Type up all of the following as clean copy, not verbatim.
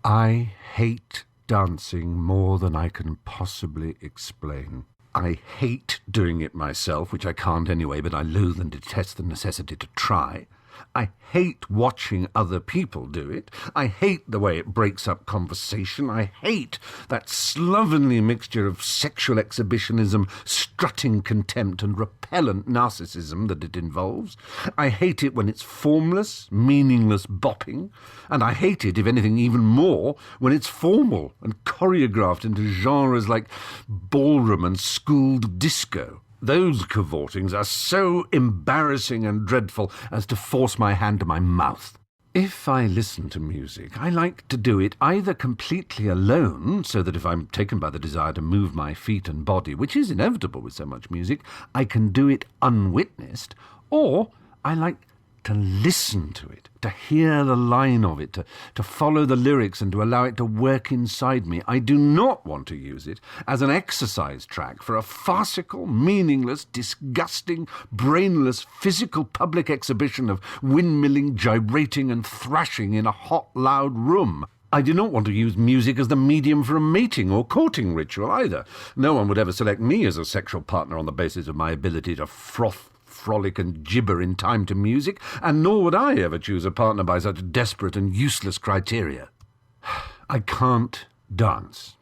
I hate dancing more than I can possibly explain. I hate doing it myself, which I can't anyway, but I loathe and detest the necessity to try. I hate watching other people do it. I hate the way it breaks up conversation. I hate that slovenly mixture of sexual exhibitionism, strutting contempt, and repellent narcissism that it involves. I hate it when it's formless, meaningless bopping. And I hate it, if anything, even more when it's formal and choreographed into genres like ballroom and schooled disco. Those cavortings are so embarrassing and dreadful as to force my hand to my mouth. If I listen to music, I like to do it either completely alone, so that if I'm taken by the desire to move my feet and body, which is inevitable with so much music, I can do it unwitnessed, or I like to listen to it, to hear the line of it, to follow the lyrics and to allow it to work inside me. I do not want to use it as an exercise track for a farcical, meaningless, disgusting, brainless, physical public exhibition of windmilling, gyrating and thrashing in a hot, loud room. I do not want to use music as the medium for a mating or courting ritual either. No one would ever select me as a sexual partner on the basis of my ability to frolic and gibber in time to music, and nor would I ever choose a partner by such desperate and useless criteria. I can't dance.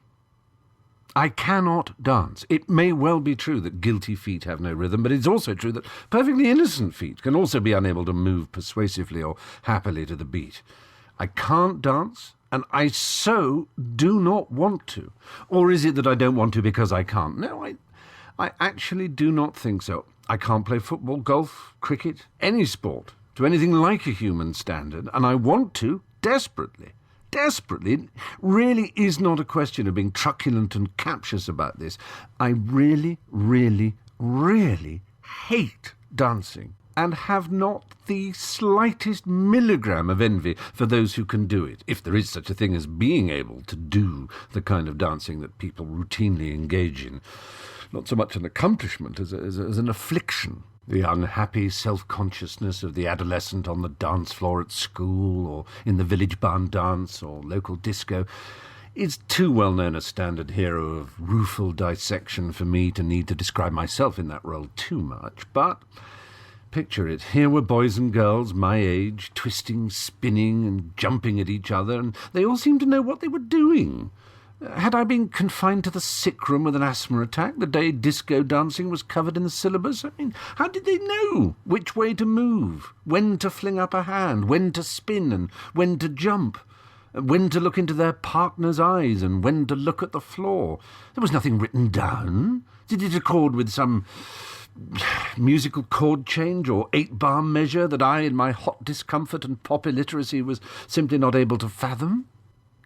I cannot dance. It may well be true that guilty feet have no rhythm, but it's also true that perfectly innocent feet can also be unable to move persuasively or happily to the beat. I can't dance, and I so do not want to. Or is it that I don't want to because I can't? No, I actually do not think so. I can't play football, golf, cricket, any sport, to anything like a human standard, and I want to desperately. Desperately. It really is not a question of being truculent and captious about this. I really, really, really hate dancing and have not the slightest milligram of envy for those who can do it, if there is such a thing as being able to do the kind of dancing that people routinely engage in. Not so much an accomplishment as an affliction. The unhappy self-consciousness of the adolescent on the dance floor at school or in the village barn dance or local disco is too well known a standard hero of rueful dissection for me to need to describe myself in that role too much. But picture it. Here were boys and girls my age, twisting, spinning and jumping at each other, and they all seemed to know what they were doing. Had I been confined to the sick room with an asthma attack the day disco dancing was covered in the syllabus? I mean, how did they know which way to move, when to fling up a hand, when to spin and when to jump, when to look into their partner's eyes and when to look at the floor? There was nothing written down. Did it accord with some musical chord change or 8-bar measure that I, in my hot discomfort and pop illiteracy, was simply not able to fathom?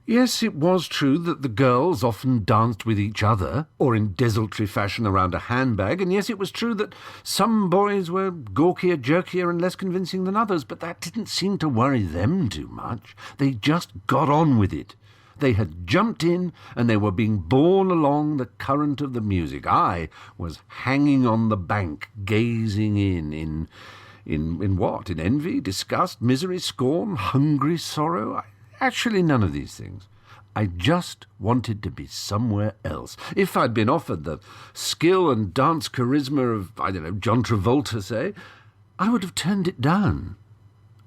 Yes, it was true that the girls often danced with each other, or in desultory fashion around a handbag, and yes, it was true that some boys were gawkier, jerkier, and less convincing than others, but that didn't seem to worry them too much. They just got on with it. They had jumped in, and they were being borne along the current of the music. I was hanging on the bank, gazing in what? In envy, disgust, misery, scorn, hungry sorrow? Actually, none of these things. I just wanted to be somewhere else. If I'd been offered the skill and dance charisma of, John Travolta, say, I would have turned it down.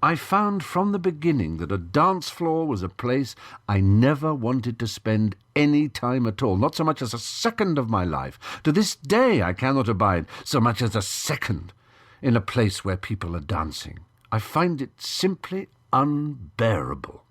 I found from the beginning that a dance floor was a place I never wanted to spend any time at all, not so much as a second of my life. To this day I cannot abide so much as a second in a place where people are dancing. I find it simply unbearable.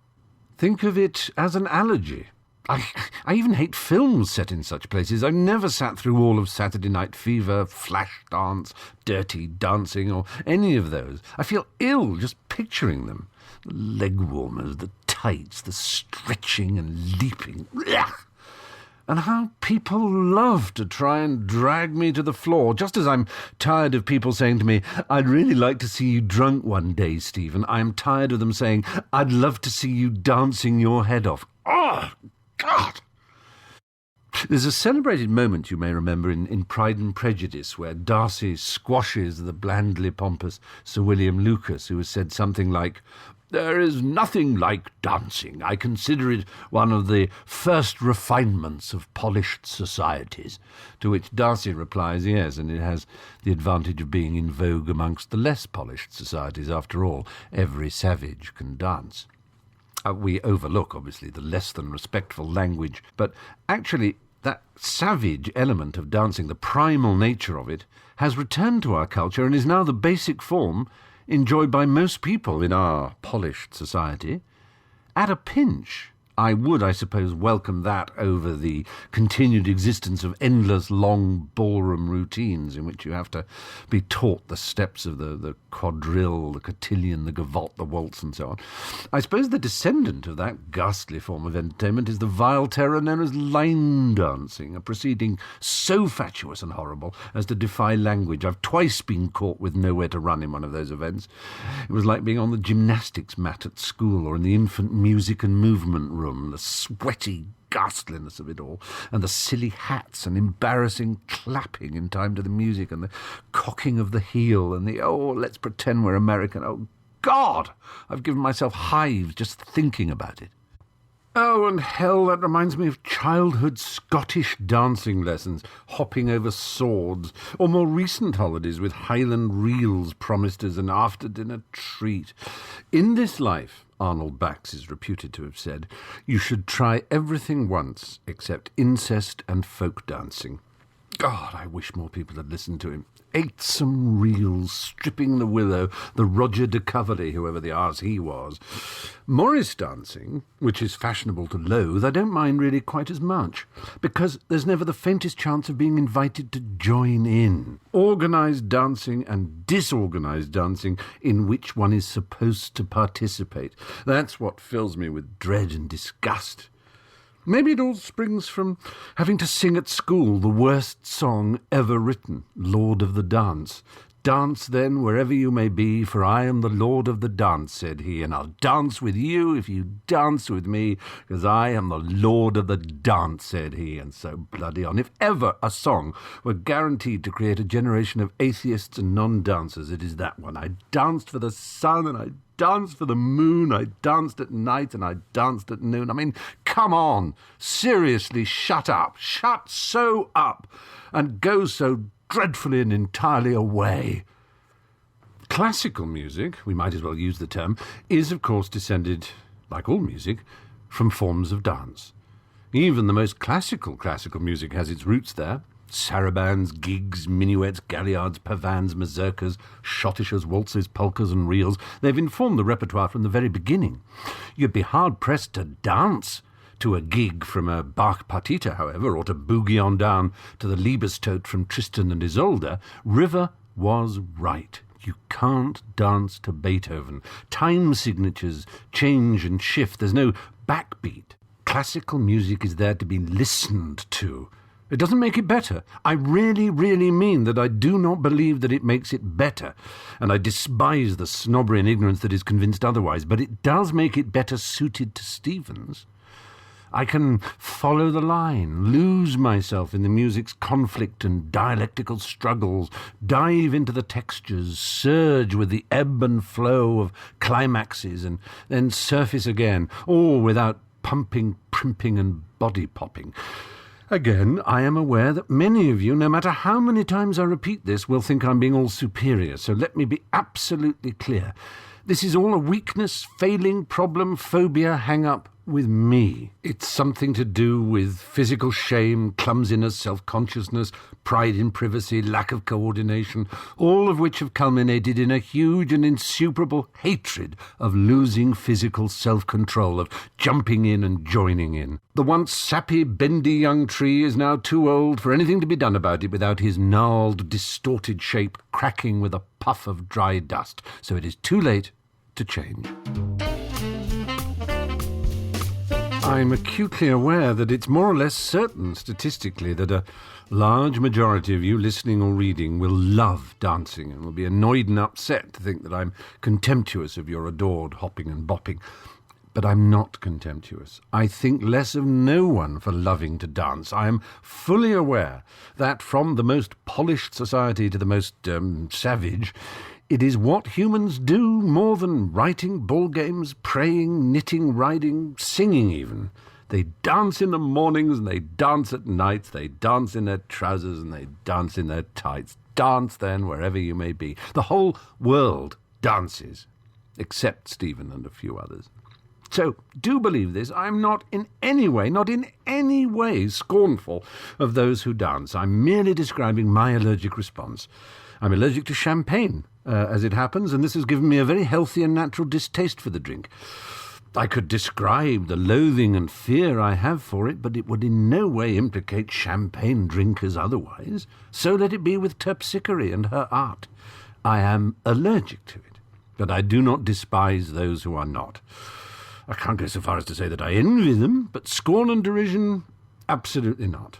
Think of it as an allergy. I even hate films set in such places. I've never sat through all of Saturday Night Fever, Flashdance, Dirty Dancing, or any of those. I feel ill just picturing them. The leg warmers, the tights, the stretching and leaping. Blah! And how people love to try and drag me to the floor, just as I'm tired of people saying to me, I'd really like to see you drunk one day, Stephen. I'm tired of them saying, I'd love to see you dancing your head off. Oh, God! There's a celebrated moment you may remember in Pride and Prejudice where Darcy squashes the blandly pompous Sir William Lucas, who has said something like, There is nothing like dancing. I consider it one of the first refinements of polished societies. To which Darcy replies, yes, and it has the advantage of being in vogue amongst the less polished societies. After all, every savage can dance. We overlook, obviously, the less than respectful language, but actually that savage element of dancing, the primal nature of it, has returned to our culture and is now the basic form enjoyed by most people in our polished society. At a pinch, I would, I suppose, welcome that over the continued existence of endless long ballroom routines in which you have to be taught the steps of the quadrille, the cotillion, the gavotte, the waltz, and so on. I suppose the descendant of that ghastly form of entertainment is the vile terror known as line dancing, a proceeding so fatuous and horrible as to defy language. I've twice been caught with nowhere to run in one of those events. It was like being on the gymnastics mat at school or in the infant music and movement room. The sweaty ghastliness of it all, and the silly hats and embarrassing clapping in time to the music, and the cocking of the heel, and the, oh, let's pretend we're American. Oh, God! I've given myself hives just thinking about it. Oh, and hell, that reminds me of childhood Scottish dancing lessons, hopping over swords, or more recent holidays with Highland reels promised as an after-dinner treat. In this life, Arnold Bax is reputed to have said, you should try everything once except incest and folk dancing. God, I wish more people had listened to him. Ate some reels, stripping the willow, the Roger de Coverley, whoever the arse he was. Morris dancing, which is fashionable to loathe, I don't mind really quite as much, because there's never the faintest chance of being invited to join in. Organised dancing and disorganised dancing in which one is supposed to participate. That's what fills me with dread and disgust. Maybe it all springs from having to sing at school the worst song ever written, Lord of the Dance. Dance then wherever you may be, for I am the Lord of the Dance, said he, and I'll dance with you if you dance with me, because I am the Lord of the Dance, said he, and so bloody on. If ever a song were guaranteed to create a generation of atheists and non-dancers, it is that one. I danced for the sun and I danced for the moon, I danced at night and I danced at noon. I mean, come on, seriously, shut up, shut so up, and go so dreadfully and entirely away. Classical music, we might as well use the term, is of course descended, like all music, from forms of dance. Even the most classical music has its roots there. Sarabands, gigs, minuets, galliards, pavans, mazurkas, schottisches, waltzes, polkas and reels. They've informed the repertoire from the very beginning. You'd be hard-pressed to dance to a gig from a Bach partita, however, or to boogie on down to the Liebestod from Tristan and Isolde. River was right. You can't dance to Beethoven. Time signatures change and shift. There's no backbeat. Classical music is there to be listened to. It doesn't make it better. I really, really mean that I do not believe that it makes it better, and I despise the snobbery and ignorance that is convinced otherwise, but it does make it better suited to Stevens. I can follow the line, lose myself in the music's conflict and dialectical struggles, dive into the textures, surge with the ebb and flow of climaxes, and then surface again, all without pumping, primping, and body popping. Again, I am aware that many of you, no matter how many times I repeat this, will think I'm being all superior, so let me be absolutely clear. This is all a weakness, failing, problem, phobia, hang-up with me. It's something to do with physical shame, clumsiness, self-consciousness, pride in privacy, lack of coordination, all of which have culminated in a huge and insuperable hatred of losing physical self-control, of jumping in and joining in. The once sappy, bendy young tree is now too old for anything to be done about it without his gnarled, distorted shape cracking with a puff of dry dust. So it is too late to change. I'm acutely aware that it's more or less certain statistically that a large majority of you listening or reading will love dancing and will be annoyed and upset to think that I'm contemptuous of your adored hopping and bopping. But I'm not contemptuous. I think less of no one for loving to dance. I am fully aware that from the most polished society to the most savage, It is what humans do more than writing, ball games, praying, knitting, riding, singing even. They dance in the mornings and they dance at nights. They dance in their trousers and they dance in their tights. Dance then wherever you may be. The whole world dances, except Stephen and a few others. So do believe this. I'm not in any way scornful of those who dance. I'm merely describing my allergic response. I'm allergic to champagne, as it happens, and this has given me a very healthy and natural distaste for the drink. I could describe the loathing and fear I have for it, but it would in no way implicate champagne drinkers otherwise. So let it be with Terpsichore and her art. I am allergic to it, but I do not despise those who are not. I can't go so far as to say that I envy them, but scorn and derision, absolutely not.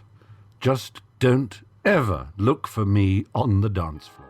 Just don't ever look for me on the dance floor.